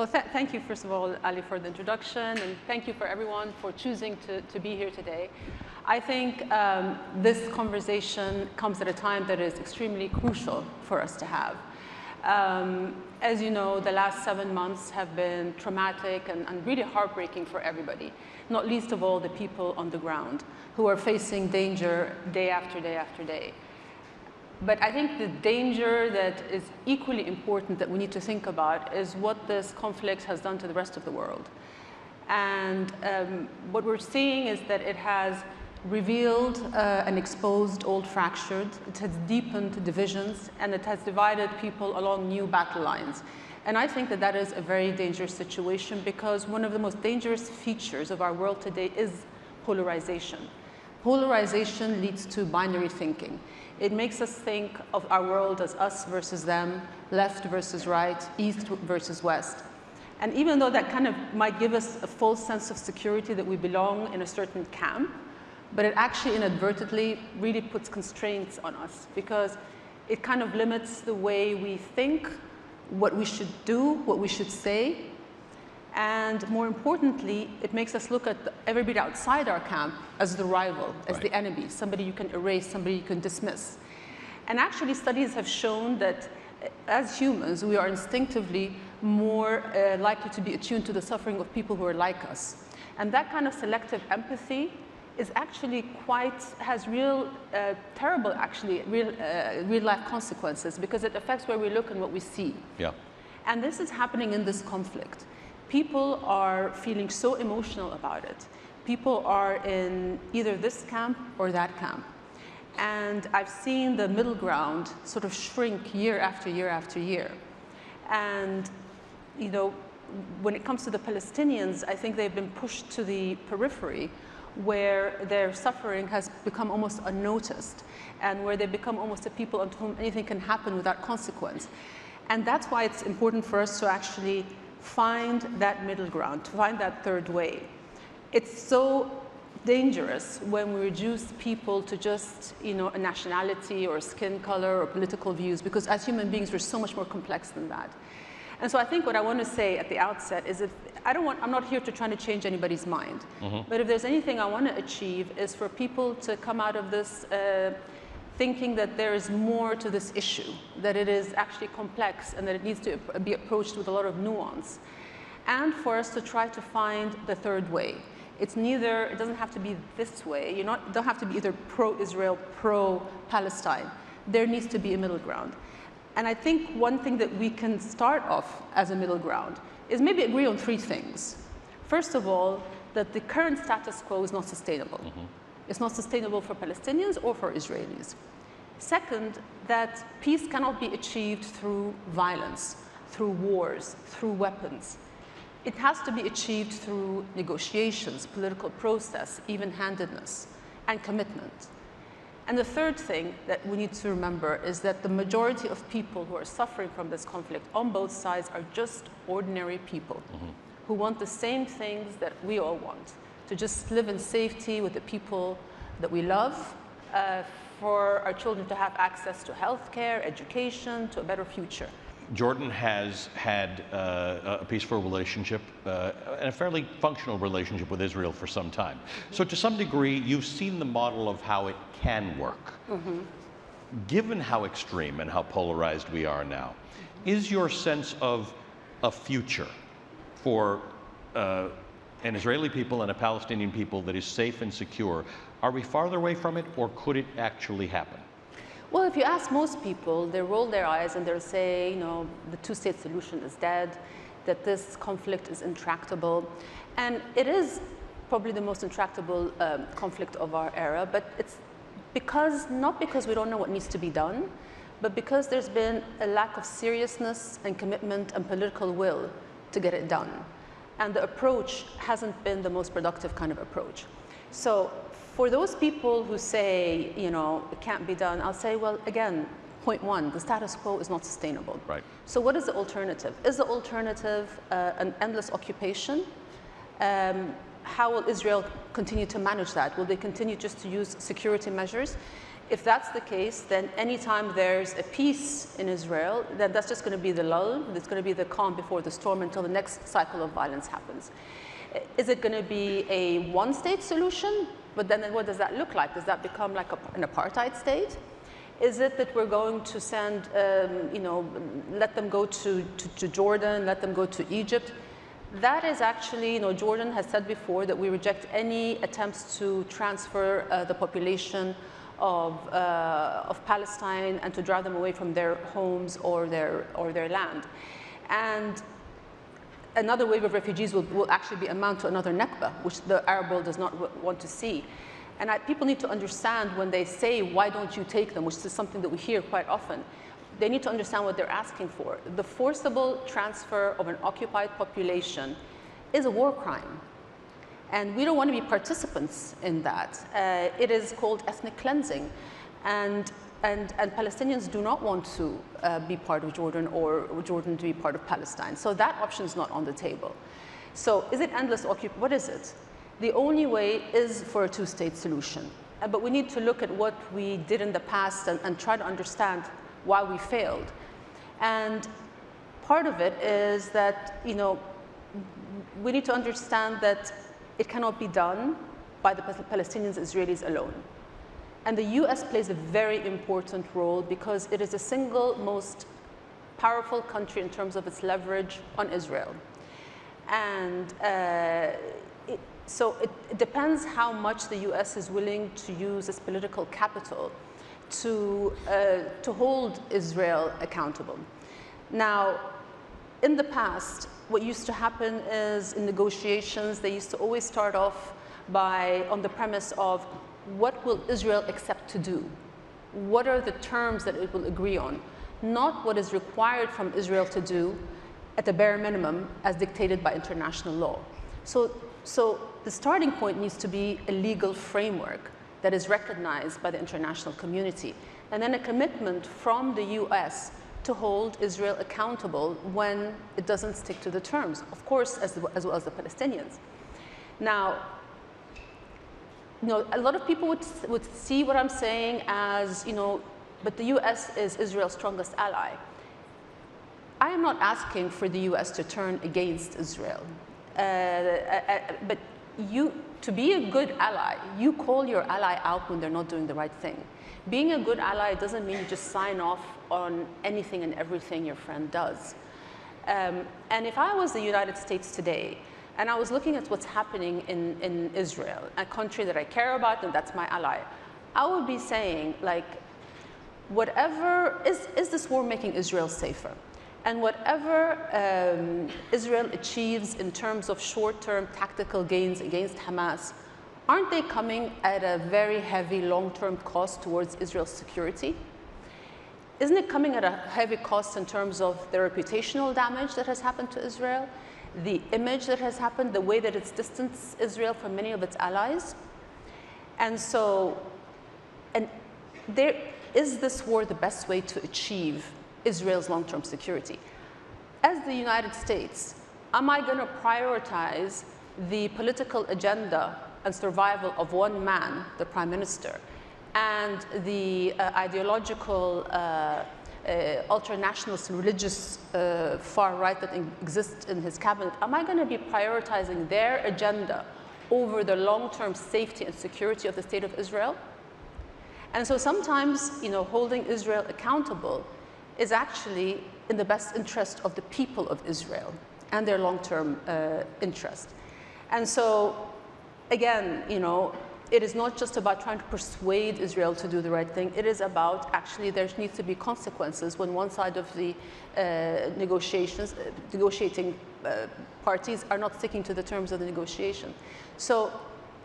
Well, thank you, first of all, Ali, for the introduction, and thank you for everyone for choosing to be here today. I think this conversation comes at a time that is extremely crucial for us to have. As you know, the last 7 months have been traumatic and really heartbreaking for everybody, not least of all the people on the ground who are facing danger day after day after day. But I think the danger that is equally important that we need to think about is what this conflict has done to the rest of the world. And what we're seeing is that it has revealed and exposed old fractures, it has deepened divisions, and it has divided people along new battle lines. And I think that that is a very dangerous situation because one of the most dangerous features of our world today is polarization. Polarization leads to binary thinking. It makes us think of our world as us versus them, left versus right, east versus west. And even though that kind of might give us a false sense of security that we belong in a certain camp, but it actually inadvertently really puts constraints on us because it kind of limits the way we think, what we should do, what we should say. And more importantly, it makes us look at everybody outside our camp as the rival, as the enemy, somebody you can erase, somebody you can dismiss. And actually, studies have shown that as humans, we are instinctively more likely to be attuned to the suffering of people who are like us. And that kind of selective empathy is actually has real, terrible, actually, real life consequences because it affects where we look and what we see. Yeah. And this is happening in this conflict. People are feeling so emotional about it. People are in either this camp or that camp. And I've seen the middle ground sort of shrink year after year after year. And, you know, when it comes to the Palestinians, I think they've been pushed to the periphery where their suffering has become almost unnoticed and where they become almost a people on whom anything can happen without consequence. And that's why it's important for us to actually find that middle ground, to find that third way. It's so dangerous when we reduce people to just, you know, a nationality or skin color or political views, because as human beings, we're so much more complex than that. And so I think what I want to say at the outset is that I'm not here to try to change anybody's mind, but if there's anything I want to achieve is for people to come out of this thinking that there is more to this issue, that it is actually complex and that it needs to be approached with a lot of nuance, and for us to try to find the third way. It's neither, it doesn't have to be this way. You don't have to be either pro-Israel, pro-Palestine. There needs to be a middle ground. And I think one thing that we can start off as a middle ground is maybe agree on 3 things. First of all, that the current status quo is not sustainable. It's not sustainable for Palestinians or for Israelis. Second, that peace cannot be achieved through violence, through wars, through weapons. It has to be achieved through negotiations, political process, even-handedness, and commitment. And the third thing that we need to remember is that the majority of people who are suffering from this conflict on both sides are just ordinary people who want the same things that we all want, to just live in safety with the people that we love, for our children to have access to healthcare, education, to a better future. Jordan has had a peaceful relationship and a fairly functional relationship with Israel for some time. So to some degree, you've seen the model of how it can work. Given how extreme and how polarized we are now, is your sense of a future for an Israeli people and a Palestinian people that is safe and secure, are we farther away from it, or could it actually happen? Well, if you ask most people, they roll their eyes and they'll say, you know, the two-state solution is dead, that this conflict is intractable. And it is probably the most intractable conflict of our era, but it's not because we don't know what needs to be done, but because there's been a lack of seriousness and commitment and political will to get it done. And the approach hasn't been the most productive kind of approach. So for those people who say, you know, it can't be done, I'll say, well, again, point 1, the status quo is not sustainable. Right. So what is the alternative? Is the alternative an endless occupation? How will Israel continue to manage that? Will they continue just to use security measures? If that's the case, then anytime there's a peace in Israel, then that's just going to be the lull. It's going to be the calm before the storm until the next cycle of violence happens. Is it going to be a one-state solution? But then what does that look like? Does that become like an apartheid state? Is it that we're going to send, let them go to Jordan, let them go to Egypt? That is actually, Jordan has said before that we reject any attempts to transfer the population of Palestine and to drive them away from their homes or their land. And another wave of refugees will actually amount to another Nakba, which the Arab world does not want to see. And people need to understand when they say, why don't you take them, which is something that we hear quite often. They need to understand what they're asking for. The forcible transfer of an occupied population is a war crime. And we don't want to be participants in that. It is called ethnic cleansing. And Palestinians do not want to be part of Jordan or Jordan to be part of Palestine. So that option is not on the table. So is it endless occupation? What is it? The only way is for a two-state solution. But we need to look at what we did in the past and try to understand why we failed. And part of it is that, we need to understand that it cannot be done by the Palestinians, Israelis alone. And the US plays a very important role because it is the single most powerful country in terms of its leverage on Israel. And so it depends how much the US is willing to use its political capital to hold Israel accountable. Now, in the past, what used to happen is in negotiations, they used to always start off on the premise of what will Israel accept to do? What are the terms that it will agree on? Not what is required from Israel to do at the bare minimum as dictated by international law. So the starting point needs to be a legal framework that is recognized by the international community, and then a commitment from the US to hold Israel accountable when it doesn't stick to the terms, of course, as well as the Palestinians. Now, a lot of people would see what I'm saying as, but the US is Israel's strongest ally. I am not asking for the US to turn against Israel, but to be a good ally, you call your ally out when they're not doing the right thing. Being a good ally doesn't mean you just sign off on anything and everything your friend does. And if I was the United States today, and I was looking at what's happening in Israel, a country that I care about and that's my ally, I would be saying, like, whatever, is this war making Israel safer? And whatever Israel achieves in terms of short-term tactical gains against Hamas, aren't they coming at a very heavy long-term cost towards Israel's security? Isn't it coming at a heavy cost in terms of the reputational damage that has happened to Israel, the image that has happened, the way that it's distanced Israel from many of its allies? And so, is this war the best way to achieve Israel's long-term security? As the United States, am I going to prioritize the political agenda and survival of one man, the prime minister, and the ideological ultra-nationalist religious far right that exists in his cabinet? Am I going to be prioritizing their agenda over the long-term safety and security of the state of Israel? And so sometimes, holding Israel accountable is actually in the best interest of the people of Israel and their long-term interest. And so, again, it is not just about trying to persuade Israel to do the right thing. It is about actually there needs to be consequences when one side of the negotiating parties are not sticking to the terms of the negotiation. So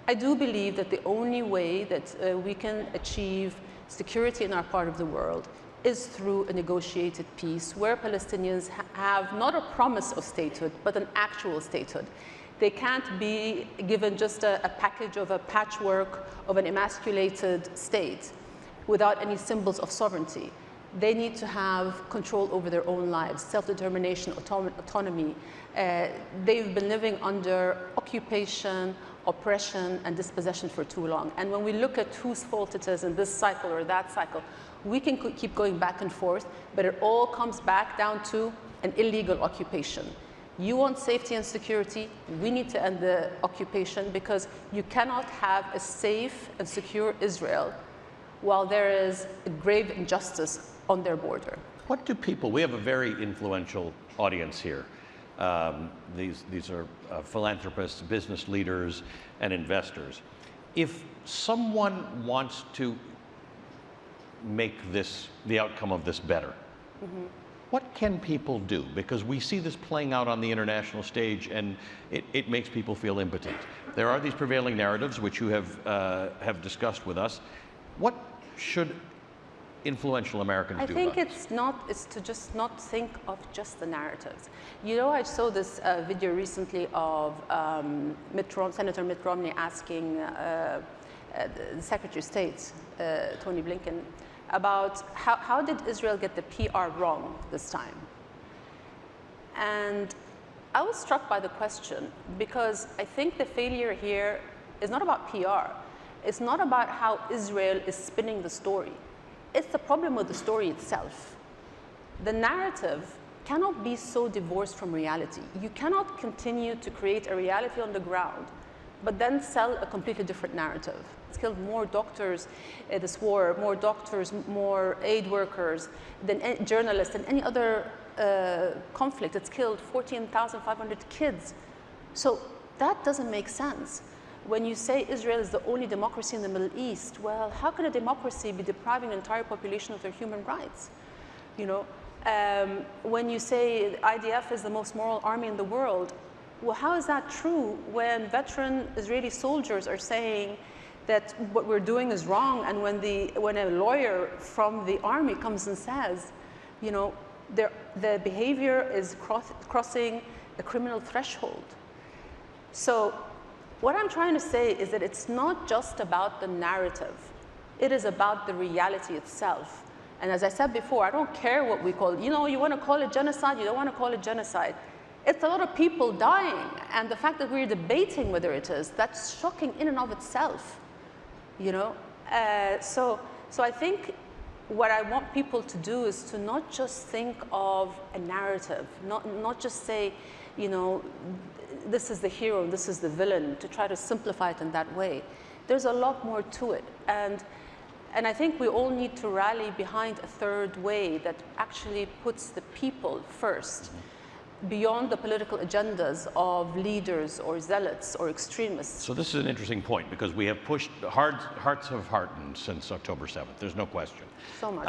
I do believe that the only way that we can achieve security in our part of the world is through a negotiated peace where Palestinians have not a promise of statehood, but an actual statehood. They can't be given just a package of a patchwork of an emasculated state without any symbols of sovereignty. They need to have control over their own lives, self-determination, autonomy. They've been living under occupation, oppression and dispossession for too long. And when we look at whose fault it is in this cycle or that cycle, we can keep going back and forth, but it all comes back down to an illegal occupation. You want safety and security, we need to end the occupation, because you cannot have a safe and secure Israel while there is a grave injustice on their border. What do people, we have a very influential audience here. These are philanthropists, business leaders, and investors. If someone wants to make this, the outcome of this better, what can people do? Because we see this playing out on the international stage, and it makes people feel impotent. There are these prevailing narratives, which you have discussed with us. What should influential Americans do I think about it's to just not think of just the narratives. You know, I saw this video recently of Senator Mitt Romney asking the Secretary of State, Tony Blinken, about how did Israel get the PR wrong this time? And I was struck by the question, because I think the failure here is not about PR. It's not about how Israel is spinning the story. It's the problem with the story itself. The narrative cannot be so divorced from reality. You cannot continue to create a reality on the ground, but then sell a completely different narrative. It's killed more doctors in this war, more doctors, more aid workers, than journalists, than any other conflict. It's killed 14,500 kids. So that doesn't make sense. When you say Israel is the only democracy in the Middle East, well, how can a democracy be depriving an entire population of their human rights? You know, when you say the IDF is the most moral army in the world, well, how is that true when veteran Israeli soldiers are saying that what we're doing is wrong, and when a lawyer from the army comes and says, you know, the behavior is crossing the criminal threshold. So what I'm trying to say is that it's not just about the narrative. It is about the reality itself. And as I said before, I don't care what we call it. You know, you want to call it genocide, you don't want to call it genocide. It's a lot of people dying, and the fact that we're debating whether it is, that's shocking in and of itself, you know? So I think what I want people to do is to not just think of a narrative, not just say, you know, this is the hero, this is the villain, to try to simplify it in that way. There's a lot more to it. And I think we all need to rally behind a third way that actually puts the people first, beyond the political agendas of leaders or zealots or extremists. So this is an interesting point, because we have pushed, hearts have hardened since October 7th, there's no question. So much.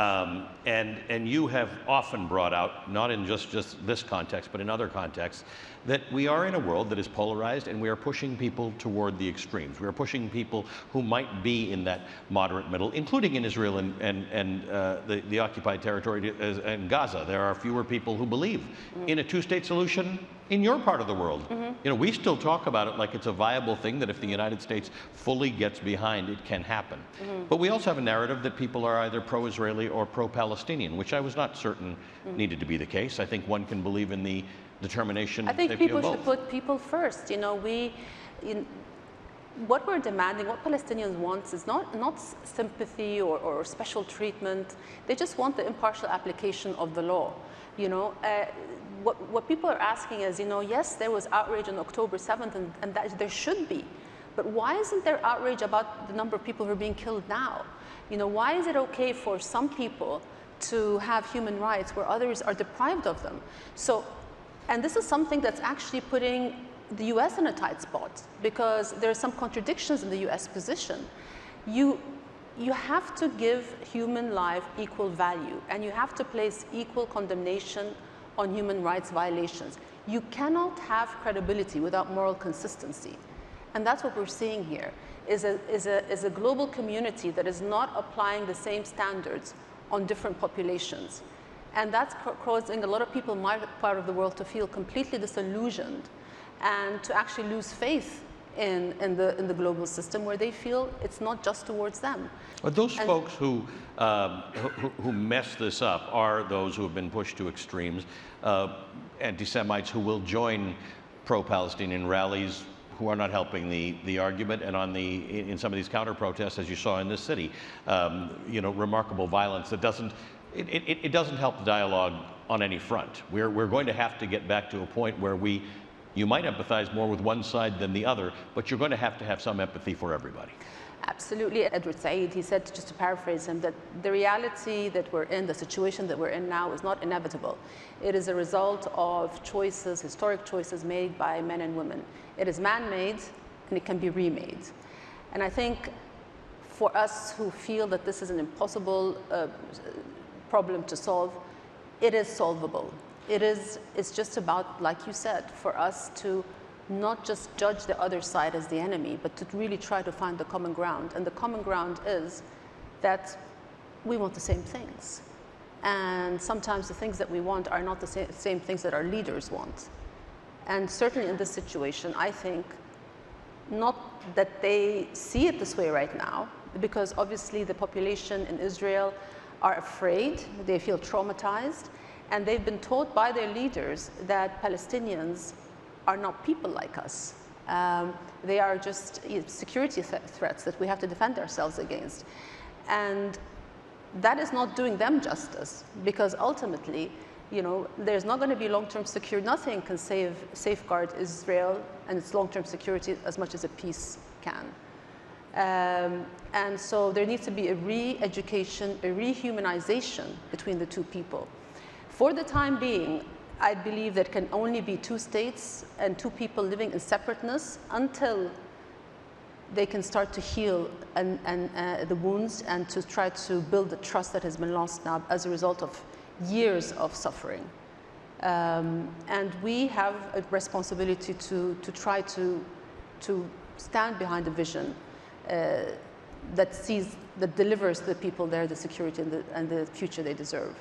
And you have often brought out, not in just this context, but in other contexts, that we are in a world that is polarized, and we are pushing people toward the extremes. We are pushing people who might be in that moderate middle, including in Israel and the occupied territory and Gaza. There are fewer people who believe in a two-state solution in your part of the world. You know, we still talk about it like it's a viable thing, that if the United States fully gets behind, it can happen. But we also have a narrative that people are either pro-Israeli or pro-Palestinian, which I was not certain needed to be the case. I think one can believe in the determination. I think people should put people first. You know, what we're demanding, what Palestinians want, is not sympathy or special treatment. They just want the impartial application of the law. You know, what people are asking is, you know, yes, there was outrage on October 7th, and that there should be, but why isn't there outrage about the number of people who are being killed now? You know, why is it okay for some people to have human rights where others are deprived of them? So, and this is something that's actually putting the US in a tight spot, because there are some contradictions in the US position. You have to give human life equal value, and you have to place equal condemnation on human rights violations. You cannot have credibility without moral consistency. And that's what we're seeing here, is a global community that is not applying the same standards on different populations. And that's causing a lot of people in my part of the world to feel completely disillusioned and to actually lose faith in the global system, where they feel it's not just towards them. But those folks who mess this up are those who have been pushed to extremes, anti-Semites who will join pro-Palestinian rallies, who are not helping the argument. And on in some of these counter protests, as you saw in this city, you know, remarkable violence that doesn't help the dialogue on any front. We're going to have to get back to a point where you might empathize more with one side than the other, but you're going to have some empathy for everybody. Absolutely. Edward Said, he said, just to paraphrase him, that the reality that we're in, the situation that we're in now, is not inevitable. It is a result of choices, historic choices made by men and women. It is man-made, and it can be remade. And I think for us who feel that this is an impossible problem to solve, it is solvable. It's just about, like you said, for us to not just judge the other side as the enemy, but to really try to find the common ground. And the common ground is that we want the same things. And sometimes the things that we want are not the same things that our leaders want. And certainly in this situation, I think not that they see it this way right now, because obviously the population in Israel are afraid, they feel traumatized, and they've been taught by their leaders that Palestinians are not people like us. They are just security threats that we have to defend ourselves against. And that is not doing them justice, because ultimately, you know, there's not going to be long-term security. Nothing can safeguard Israel and its long-term security as much as a peace can. And so there needs to be a re-education, a rehumanization between the two people. For the time being, I believe there can only be two states and two people living in separateness until they can start to heal the wounds and to try to build the trust that has been lost now as a result of years of suffering. And we have a responsibility to try to stand behind a vision that delivers the people there the security and the future they deserve.